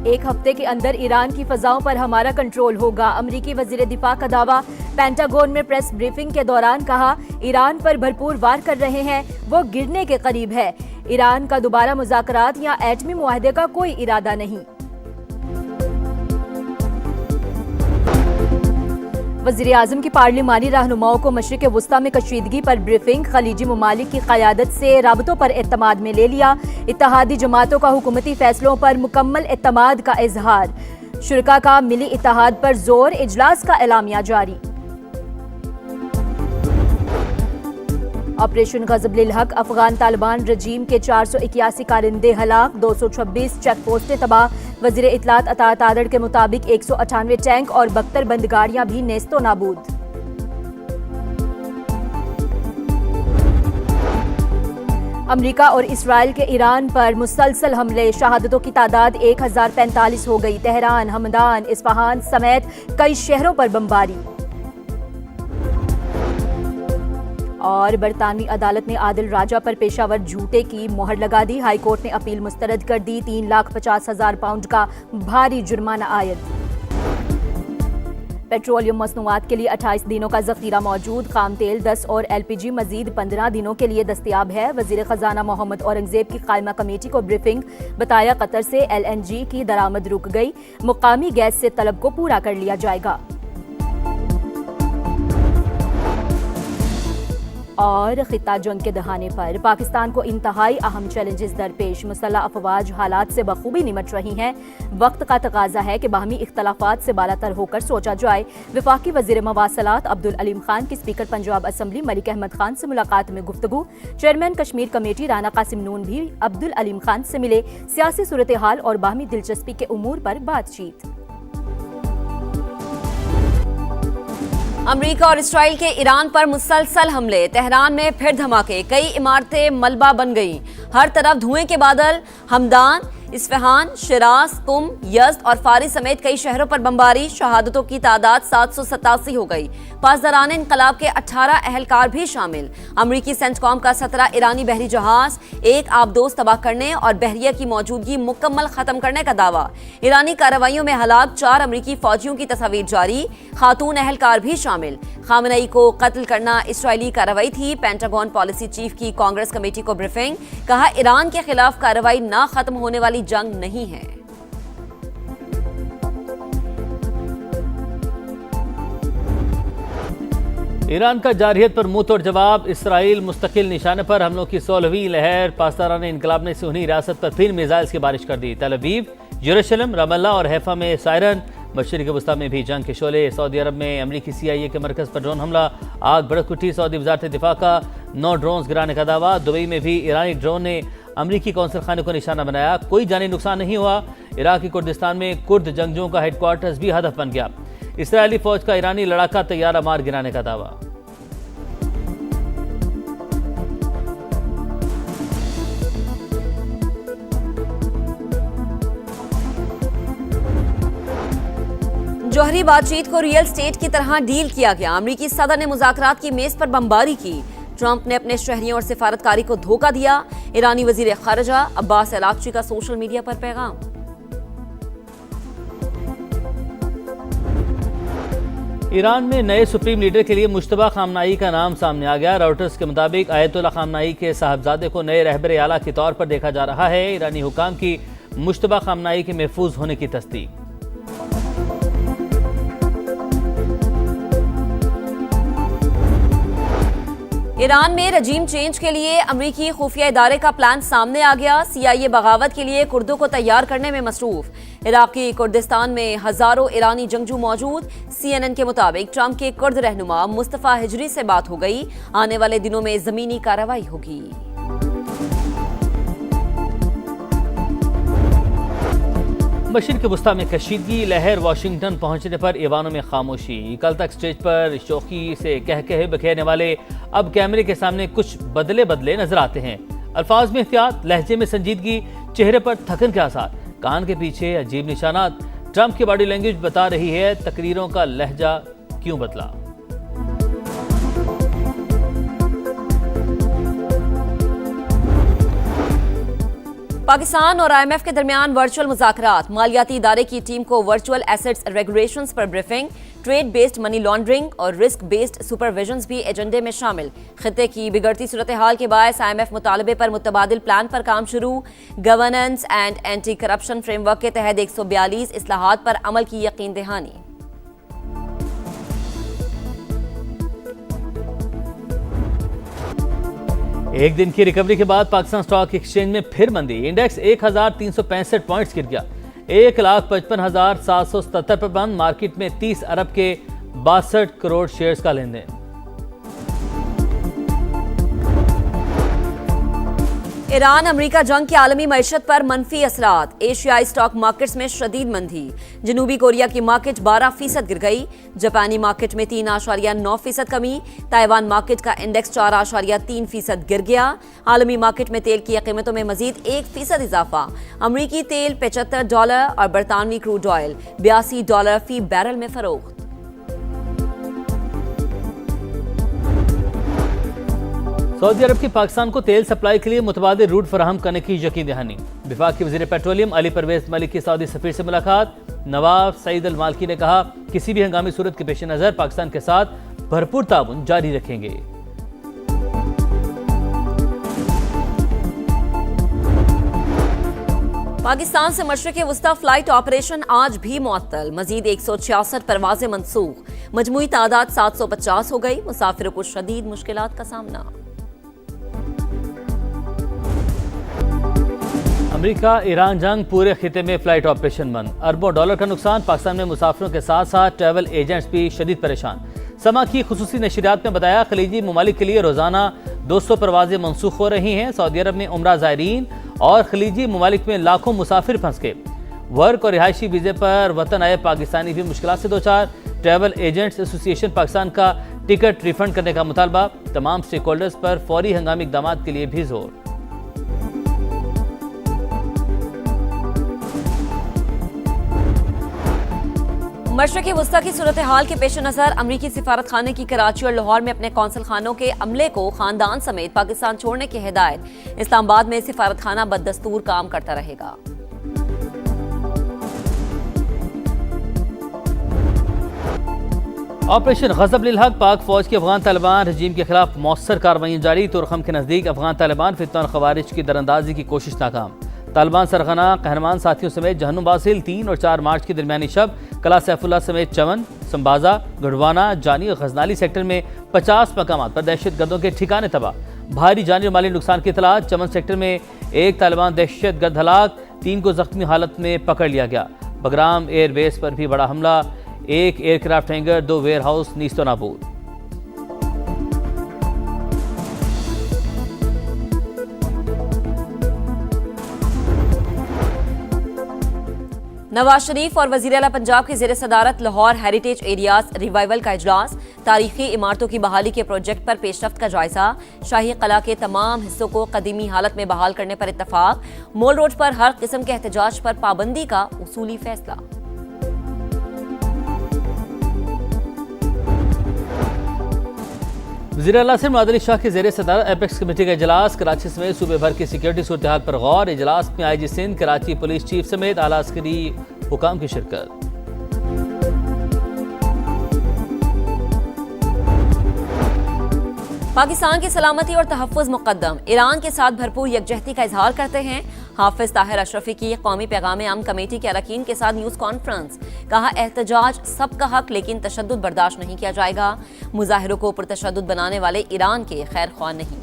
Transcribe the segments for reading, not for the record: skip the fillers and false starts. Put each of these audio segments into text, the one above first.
एक हफ्ते के अंदर ईरान की फजाओं पर हमारा कंट्रोल होगा। अमरीकी वजीर दिफा का दावा। पेंटागन में प्रेस ब्रीफिंग के दौरान कहा, ईरान पर भरपूर वार कर रहे हैं, वो गिरने के करीब है। ईरान का दोबारा मुज़ाकरात या एटमी मुआहदे का कोई इरादा नहीं। वज़ीर आज़म की पार्लिमानी रहनुमाओं को मशरिक़ वुस्ता में कशीदगी पर ब्रीफिंग। खलीजी ममालिक की क़यादत से राबतों पर एतमाद में ले लिया। इत्तेहादी जमातों का हुकूमती फैसलों पर मुकम्मल एतमाद का इजहार। शुरका का मिली इत्तेहाद पर जोर। इजलास का एलामिया जारी। ऑपरेशन ग़ज़ब-उल हक़। अफगान तालिबान रजीम के 481 कारिंदे हलाक, 226 चेक पोस्टें तबाह। वज़ीर इत्तलात अता तादड़ के मुताबिक 198 टैंक और 72 बंदगाड़ियां भी नेस्तो नाबूद। अमरीका और इसराइल के ईरान पर मुसलसल हमले। शहादतों की तादाद 1045 हो गई। तेहरान, हमदान, इस्फहान समेत कई शहरों पर बमबारी। और बरतानवी अदालत ने आदिल राजा पर पेशावर झूठे की मोहर लगा दी। हाई कोर्ट ने अपील मुस्तरद कर दी। 3,50,000 पाउंड का भारी जुर्माना आयद। पेट्रोलियम मसनूआत के लिए 28 दिनों का जखीरा मौजूद। खाम तेल 10 और LPG मजीद 15 दिनों के लिए दस्तयाब है। वजीर खजाना मोहम्मद औरंगजेब की कायमा कमेटी को ब्रीफिंग। बताया, कतर से LNG की दरामद रुक गई। मुकामी गैस से तलब को पूरा कर लिया जाएगा। और खिता जंग के दहाने पर पाकिस्तान को इंतहाई अहम चैलेंजेस दरपेश। मुसल्लह अफवाज हालात से बखूबी निमट रही हैं। वक्त का तकाजा है कि बाहमी इख्तलाफात से बालातर होकर सोचा जाए। वफाकी वजीर मवासलात अब्दुल अलीम खान की स्पीकर पंजाब असम्बली मलिक अहमद खान से मुलाकात में गुफ्तगू। चेयरमैन कश्मीर कमेटी राना कासिम नून भी अब्दुल अलीम खान से मिले। सियासी सूरत हाल और बाहमी दिलचस्पी के उमूर पर बातचीत। अमेरिका और इसराइल के ईरान पर मुसलसल हमले। तेहरान में फिर धमाके। कई इमारतें मलबा बन गईं। हर तरफ धुएं के बादल। हमदान, इस्फहान, शिराज, कुम, यज़्द और फारिस समेत कई शहरों पर बमबारी। शहादतों की तादाद 787 हो गई। पासदारान इनकलाब के 18 अहलकार भी शामिल। अमरीकी सेंटकॉम का 17 ईरानी बहरी जहाज, एक आबदोज तबाह करने और बहरिया की मौजूदगी मुकम्मल खत्म करने का दावा। ईरानी कार्रवाइयों में हलाक 4 अमरीकी फौजियों की तस्वीर जारी। खातून अहलकार भी शामिल। खामनई को कत्ल करना इसराइली कार्रवाई थी। पेंटागन पॉलिसी चीफ की कांग्रेस कमेटी को ब्रीफिंग। कहा, ईरान के खिलाफ कार्रवाई ना खत्म होने वाली जंग नहीं है। ईरान का जारहियत पर मुंह तोड़ जवाब। इसराइल मुस्तकिल निशाने पर हमलों की 16वीं लहर। पासदारान इनकलाब ने सुन्नी रियासत पर फिर मिसाइल्स की बारिश कर दी। तल अवीव, यरूशलेम, रमल्ला और हैफा में सायरन। मशरिक़ वुस्ता में भी जंग के शोले। सऊदी अरब में अमरीकी CIA के मरकज़ पर ड्रोन हमला, आग भड़क उठी। सऊदी वज़ारत दिफा का 9 ड्रोन गिराने का दावा। दुबई में भी ईरानी ड्रोन ने अमरीकी कौंसल खाने को निशाना बनाया। कोई जानी नुकसान नहीं हुआ। इराक़ी कुर्दिस्तान में कुर्द जंगजुओं का हेडक्वार्टर्स भी हदफ बन गया। इसराइली फौज का ईरानी लड़ाका तैयारा मार गिराने का दावा। जौहरी बातचीत को रियल स्टेट की तरह डील किया गया। अमरीकी सदर ने मुज़ाकरात की मेज पर बमबारी की। ट्रंप ने अपने शहरियों और सिफारतकारी को धोखा दिया। ईरानी वजीर खारजा अब्बास अरागची का सोशल मीडिया पर पैगाम। ईरान में नए सुप्रीम लीडर के लिए मुश्तबा खामनाई का नाम सामने आ गया। रॉयटर्स के मुताबिक आयतुल्लाह खामनाई के साहबजादे को नए रहबर आला के तौर पर देखा जा रहा है। ईरानी हुकाम की मुश्तबा खामनाई के महफूज होने की तस्दीक। ईरान में रजीम चेंज के लिए अमरीकी खुफिया इदारे का प्लान सामने आ गया। CIA बगावत के लिए कुर्दों को तैयार करने में मसरूफ। इराकी कुर्दिस्तान में हजारों ईरानी जंगजू मौजूद। CNN के मुताबिक ट्रंप के कुर्द रहनुमा मुस्तफा हिजरी से बात हो गई। आने वाले दिनों में जमीनी कार्रवाई होगी। मशरिक़ वुस्ता में कशीदगी लहर। वाशिंगटन पहुंचने पर ईवानों में खामोशी। कल तक स्टेज पर शौकी से कह कहे बखेरने वाले अब कैमरे के सामने कुछ बदले बदले नजर आते हैं। अल्फाज में एहतियात, लहजे में संजीदगी, चेहरे पर थकन के आसार, कान के पीछे अजीब निशानात। ट्रंप की बॉडी लैंग्वेज बता रही है तकरीरों का लहजा क्यों बदला। पाकिस्तान और IMF के दरमियान वर्चुअल मुज़ाकरात, मालियाती इदारे की टीम को वर्चुअल एसेट्स रेगुलेशंस पर briefing, trade based money laundering और रिस्क बेस्ड सुपरविजन भी एजेंडे में शामिल। खित्ते की बिगड़ती सूरत हाल के बायस IMF मुतालबे पर मुतबादिल प्लान पर काम शुरू। Governance and anti corruption framework के तहत 142 इस्लाहात पर अमल की यकीन दहानी। एक दिन की रिकवरी के बाद पाकिस्तान स्टॉक एक्सचेंज में फिर मंदी। इंडेक्स 1365 पॉइंट्स गिर गया। 1,55,777 पर बंद। मार्केट में 30 अरब के 62 करोड़ शेयर्स का लेन देन। ईरान अमरीका जंग की आलमी मईशत पर मनफी असरात। एशियाई स्टॉक मार्केट्स में शदीद मंदी। जनूबी कोरिया की मार्केट 12% गिर गई। जापानी मार्केट में 3.9% कमी। ताइवान मार्केट का इंडेक्स 4.3% गिर गया। आलमी मार्केट में तेल की कीमतों में मजीद 1% इजाफा। अमरीकी तेल $75 और बरतानवी क्रूड ऑयल $82 फी बैरल में फरोख्त। सऊदी अरब की पाकिस्तान को तेल सप्लाई के लिए मुतबादिल रूट फराहम करने की यकीन दहानी। विफाक के वज़ीर पेट्रोलियम अली परवेज मलिक की सऊदी सफीर से मुलाकात। नवाब सईद अल मालकी ने कहा, किसी भी हंगामी सूरत के पेश नज़र पाकिस्तान के साथ भरपूर ताउन जारी रखेंगे। पाकिस्तान से मशरिक़ वस्ता फ्लाइट ऑपरेशन आज भी मुअत्तल। मजीद 166 परवाजें मनसूख। मजमूई तादाद 750 हो गई। मुसाफिरों को शदीद मुश्किलात का सामना। अमेरिका ईरान जंग, पूरे खिते में फ्लाइट ऑपरेशन बंद। अरबों डॉलर का नुकसान। पाकिस्तान में मुसाफिरों के साथ साथ ट्रैवल एजेंट्स भी शदीद परेशान। समा की खुसूसी नशरियात में बताया, खलीजी ममालिक के लिए रोजाना 200 परवाजें मनसूख हो रही हैं। सऊदी अरब में उम्रा ज़ायरीन और खलीजी ममालिक में लाखों मुसाफिर फंस गए। वर्क और रिहायशी वीज़े पर वतन आए पाकिस्तानी भी मुश्किलात से दो चार। ट्रैवल एजेंट्स एसोसिएशन पाकिस्तान का टिकट रिफंड करने का मुतालबा। तमाम स्टेक होल्डर्स पर फौरी हंगामी इक़दाम के लिए भी जोर। मशरिक़ वस्ता की सूरत हाल के पेश नज़र अमरीकी सिफारत खाने की कराची और लाहौर में अपने कौंसल खानों के अमले को खानदान समेत पाकिस्तान छोड़ने की हिदायत। इस्लामाबाद में सिफारत खाना बददस्तूर काम करता रहेगा। ऑपरेशन गज़ब लिल हक, पाक फौज की अफगान तालिबान रजीम के खिलाफ मौसर कार्रवाई जारी। तुरखम के नज़दीक अफगान तालिबान फितना और खवारिज की दरअंदाजी की कोशिश नाकाम। तालिबान सरगना कहरमान साथियों समेत जहन्नुम बासिल 3 और 4 मार्च की दरमियानी शब कला सैफुल्ला समेत चमन, संबाजा, गढ़वाना, जानी और गजनाली सेक्टर में 50 मकामात पर दहशतगर्दों के ठिकाने तबाह। भारी जानी और माली नुकसान की इतलात। चमन सेक्टर में 1 तालिबान दहशतगर्द हलाक, 3 को जख्मी हालत में पकड़ लिया गया। बगराम एयरबेस पर भी बड़ा हमला। 1 एयरक्राफ्ट हैंगर, 2 वेयर हाउस नीस्तो नाबूद। नवाज शरीफ और वज़ीर आला पंजाब की ज़ेर सदारत लाहौर हेरिटेज एरियाज रिवाइवल का इजलास। तारीखी इमारतों की बहाली के प्रोजेक्ट पर पेशरफ्त का जायजा। शाही कला के तमाम हिस्सों को कदीमी हालत में बहाल करने पर इत्तफाक। मोल रोड पर हर किस्म के एहतजाज पर पाबंदी का उसूली फैसला। वज़ीर आला से मुराद अली शाह की ज़ेर सदारत एपेक्स कमेटी का इजलास। कराची समेत सूबे भर की सिक्योरिटी सूरत हाल पर गौर। इजलास में IG Sindh, Karachi police chief समेत आला अस्करी हुकाम की शिरकत। पाकिस्तान की सलामती और तहफ़्फ़ुज़ मुक़द्दम। ईरान के साथ भरपूर यकजहती का इजहार करते हैं। हाफिज ताहिर अशरफी की कौमी पैगाम आम कमेटी के अरकान के साथ न्यूज़ कॉन्फ्रेंस। कहा, एहतजाज सबका हक, लेकिन तशद्दुद बर्दाश्त नहीं किया जाएगा। मुजाहिरों को पुरतशद्दुद बनाने वाले ईरान के खैर ख्वाह नहीं।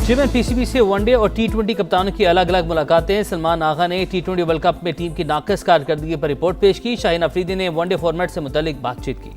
चेयरमैन PCB से वनडे और T20 कप्तानों की अलग अलग मुलाकातें। सलमान आगा ने T20 वर्ल्ड कप में टीम की नाक़िस कारकर्दगी पर रिपोर्ट पेश की। शाहीन अफरीदी ने वनडे फॉर्मेट से मुतल्लिक बातचीत की।